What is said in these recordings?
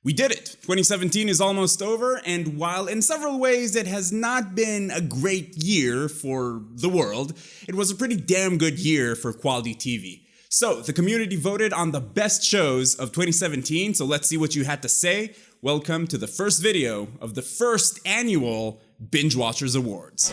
We did it! 2017 is almost over, and while in several ways it has not been a great year for the world, it was a pretty damn good year for quality TV. So, the community voted on the best shows of 2017, so let's see what you had to say. Welcome to the first video of the first annual Binge Watchers Awards.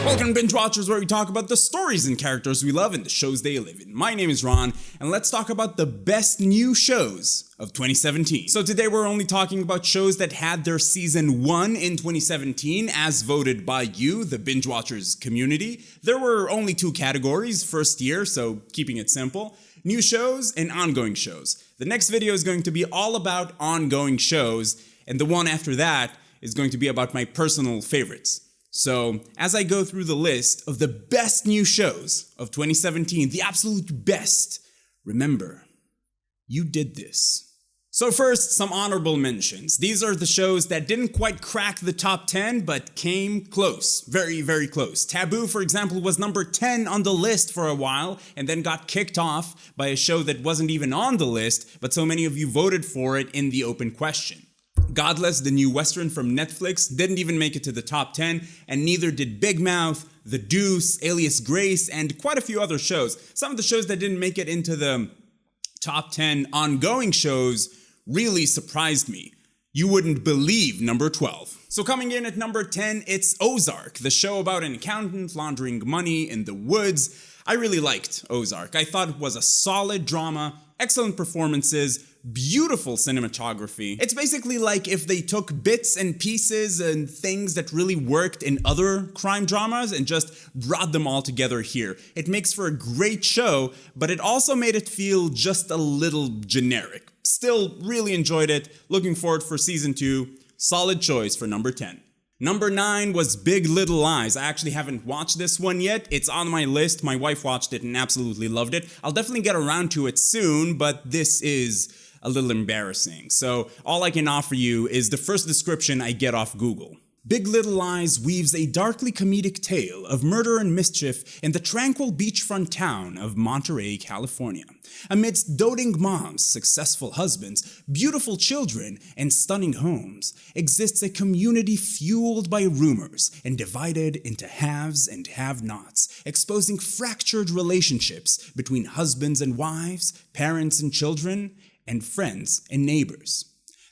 Welcome to Binge Watchers, where we talk about the stories and characters we love and the shows they live in. My name is Ron, and let's talk about the best new shows of 2017. So today we're only talking about shows that had their season 1 in 2017 as voted by you, the Binge Watchers community. There were only 2 categories, first year, so keeping it simple, new shows and ongoing shows. The next video is going to be all about ongoing shows, and the one after that is going to be about my personal favorites. So, as I go through the list of the best new shows of 2017, the absolute best, remember, you did this. So first, some honorable mentions. These are the shows that didn't quite crack the top 10, but came close. Very, very close. Taboo, for example, was number 10 on the list for a while, and then got kicked off by a show that wasn't even on the list, but so many of you voted for it in the open question. Godless, the new Western from Netflix, didn't even make it to the top 10, and neither did Big Mouth, The Deuce, Alias Grace, and quite a few other shows. Some of the shows that didn't make it into the top 10 ongoing shows really surprised me. You wouldn't believe number 12. So coming in at number 10, it's Ozark, the show about an accountant laundering money in the woods. I really liked Ozark. I thought it was a solid drama, excellent performances, beautiful cinematography. It's basically like if they took bits and pieces and things that really worked in other crime dramas and just brought them all together here. It makes for a great show, but it also made it feel just a little generic. Still really enjoyed it. Looking forward for season 2. Solid choice for number 10. Number 9 was Big Little Lies. I actually haven't watched this one yet. It's on my list. My wife watched it and absolutely loved it. I'll definitely get around to it soon, but this is a little embarrassing. So all I can offer you is the first description I get off Google. Big Little Lies weaves a darkly comedic tale of murder and mischief in the tranquil beachfront town of Monterey, California. Amidst doting moms, successful husbands, beautiful children, and stunning homes, exists a community fueled by rumors and divided into haves and have-nots, exposing fractured relationships between husbands and wives, parents and children, and friends and neighbors.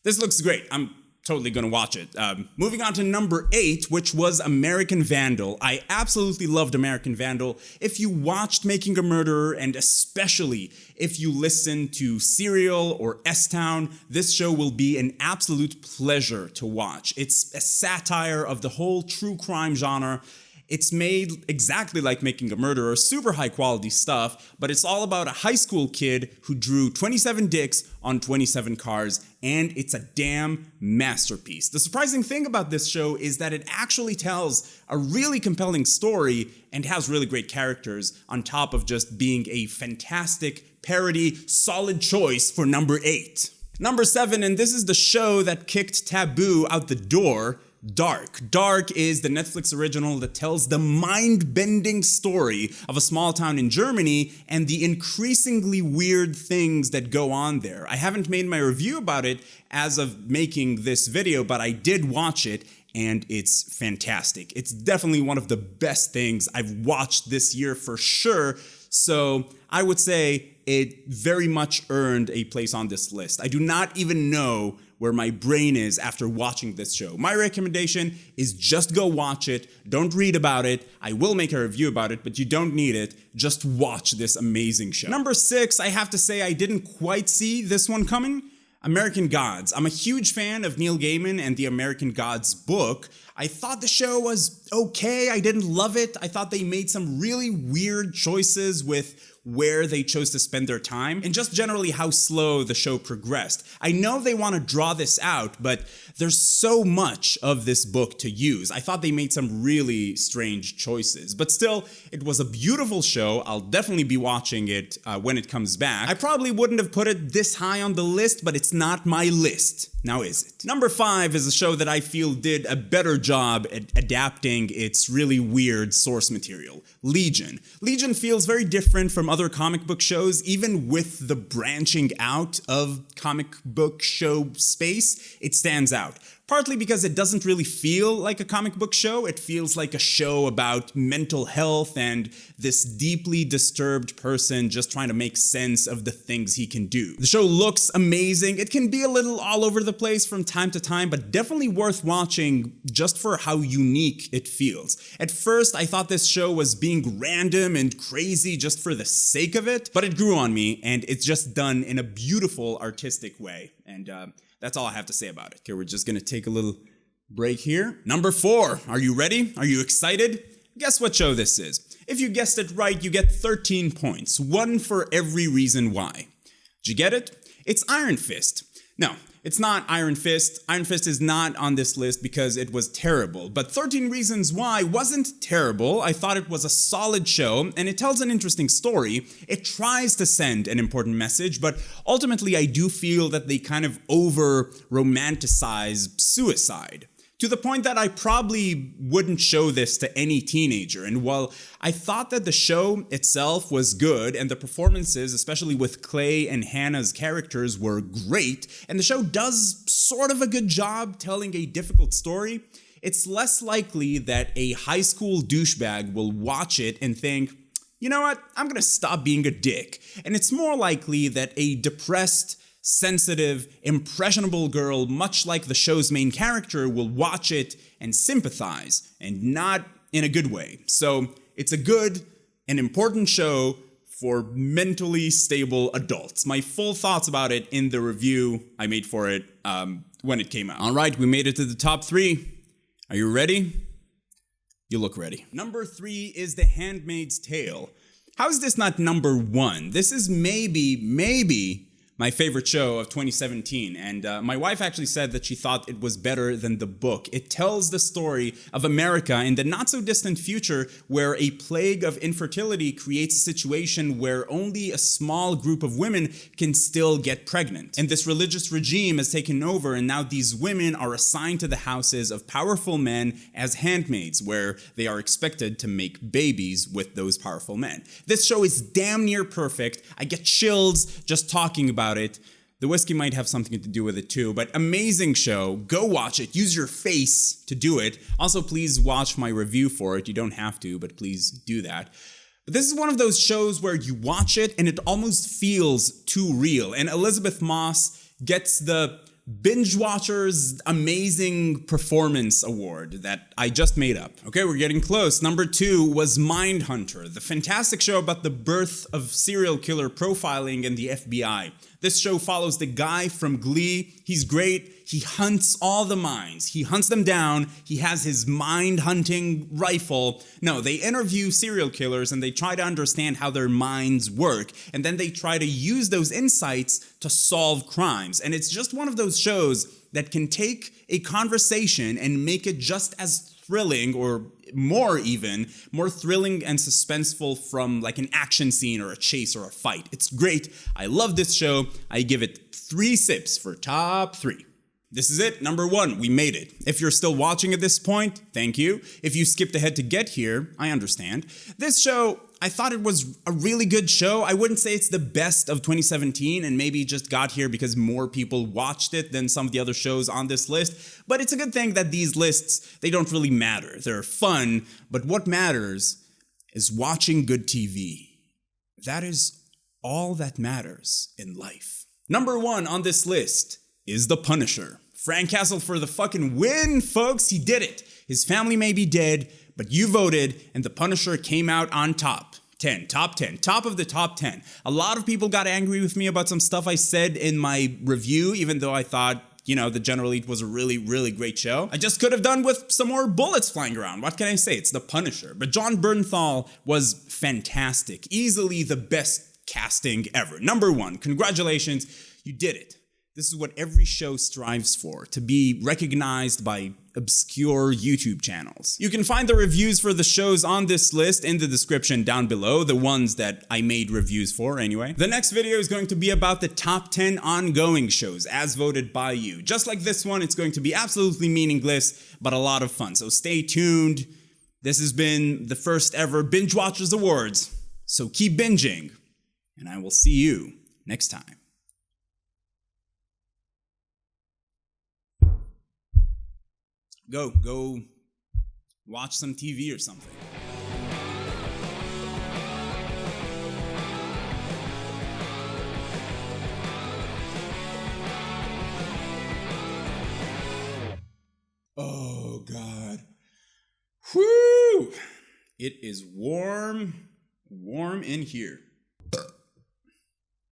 This looks great. I'm totally gonna watch it. Moving on to number 8, which was American Vandal. I absolutely loved American Vandal. If you watched Making a Murderer, and especially if you listened to Serial or S-Town, this show will be an absolute pleasure to watch. It's a satire of the whole true crime genre. It's made exactly like Making a Murderer, super high quality stuff, but it's all about a high school kid who drew 27 dicks on 27 cars, and it's a damn masterpiece. The surprising thing about this show is that it actually tells a really compelling story and has really great characters on top of just being a fantastic parody, solid choice for number 8. Number 7, and this is the show that kicked Taboo out the door, Dark. Dark is the Netflix original that tells the mind-bending story of a small town in Germany and the increasingly weird things that go on there. I haven't made my review about it as of making this video, but I did watch it and it's fantastic. It's definitely one of the best things I've watched this year for sure. So I would say it very much earned a place on this list. I do not even know where my brain is after watching this show. My recommendation is just go watch it. Don't read about it. I will make a review about it, but you don't need it. Just watch this amazing show. Number 6, I have to say I didn't quite see this one coming. American Gods. I'm a huge fan of Neil Gaiman and the American Gods book. I thought the show was okay. I didn't love it. I thought they made some really weird choices with where they chose to spend their time, and just generally how slow the show progressed. I know they want to draw this out, but there's so much of this book to use. I thought they made some really strange choices, but still, it was a beautiful show. I'll definitely be watching it when it comes back. I probably wouldn't have put it this high on the list, but it's not my list. Now is it? Number 5 is a show that I feel did a better job at adapting its really weird source material, Legion. Legion feels very different from other comic book shows, even with the branching out of comic book show space, it stands out. Partly because it doesn't really feel like a comic book show, it feels like a show about mental health and this deeply disturbed person just trying to make sense of the things he can do. The show looks amazing, it can be a little all over the place from time to time, but definitely worth watching just for how unique it feels. At first, I thought this show was being random and crazy just for the sake of it, but it grew on me, and it's just done in a beautiful artistic way, and that's all I have to say about it. Okay, we're just gonna take a little break here. Number 4, are you ready? Are you excited? Guess what show this is. If you guessed it right, you get 13 points, 1 for every reason why. Did you get it? It's Iron Fist. No, it's not Iron Fist. Iron Fist is not on this list because it was terrible, but 13 Reasons Why wasn't terrible. I thought it was a solid show, and it tells an interesting story. It tries to send an important message, but ultimately I do feel that they kind of over-romanticize suicide, to the point that I probably wouldn't show this to any teenager. And while I thought that the show itself was good, and the performances, especially with Clay and Hannah's characters, were great, and the show does sort of a good job telling a difficult story, it's less likely that a high school douchebag will watch it and think, you know what, I'm gonna stop being a dick. And it's more likely that a depressed, sensitive, impressionable girl, much like the show's main character, will watch it and sympathize, and not in a good way. So it's a good and important show for mentally stable adults. My full thoughts about it in the review I made for it when it came out. All right, we made it to the top 3. Are you ready? You look ready. Number 3 is The Handmaid's Tale. How is this not number 1? This is maybe my favorite show of 2017, and my wife actually said that she thought it was better than the book. It tells the story of America in the not-so-distant future where a plague of infertility creates a situation where only a small group of women can still get pregnant. And this religious regime has taken over, and now these women are assigned to the houses of powerful men as handmaids, where they are expected to make babies with those powerful men. This show is damn near perfect. I get chills just talking about it. The whiskey might have something to do with it too, but amazing show. Go watch it. Use your face to do it. Also, please watch my review for it. You don't have to, but please do that. But this is one of those shows where you watch it and it almost feels too real. And Elizabeth Moss gets the Binge Watchers Amazing Performance Award that I just made up. Okay, we're getting close. Number 2 was Mindhunter, the fantastic show about the birth of serial killer profiling in the FBI. This show follows the guy from Glee. He's great. He hunts all the minds. He hunts them down. He has his mind-hunting rifle. No, they interview serial killers and they try to understand how their minds work. And then they try to use those insights to solve crimes. And it's just one of those shows that can take a conversation and make it just as thrilling, or more thrilling and suspenseful from like an action scene or a chase or a fight. It's great. I love this show. I give it 3 sips for top 3. This is it, number 1, we made it. If you're still watching at this point, thank you. If you skipped ahead to get here, I understand. This show, I thought it was a really good show. I wouldn't say it's the best of 2017, and maybe just got here because more people watched it than some of the other shows on this list. But it's a good thing that these lists, they don't really matter. They're fun, but what matters is watching good TV. That is all that matters in life. Number 1 on this list is The Punisher. Frank Castle for the fucking win, folks. He did it. His family may be dead, but you voted, and The Punisher came out on top. Top 10, top of the top 10. A lot of people got angry with me about some stuff I said in my review, even though I thought, the General Elite was a really, really great show. I just could have done with some more bullets flying around. What can I say? It's The Punisher. But Jon Bernthal was fantastic. Easily the best casting ever. Number 1, congratulations, you did it. This is what every show strives for, to be recognized by obscure YouTube channels. You can find the reviews for the shows on this list in the description down below, the ones that I made reviews for anyway. The next video is going to be about the top 10 ongoing shows as voted by you. Just like this one, it's going to be absolutely meaningless, but a lot of fun, so stay tuned. This has been the first ever Binge Watchers Awards, so keep binging, and I will see you next time. Go watch some TV or something. Oh God. Whew! It is warm in here.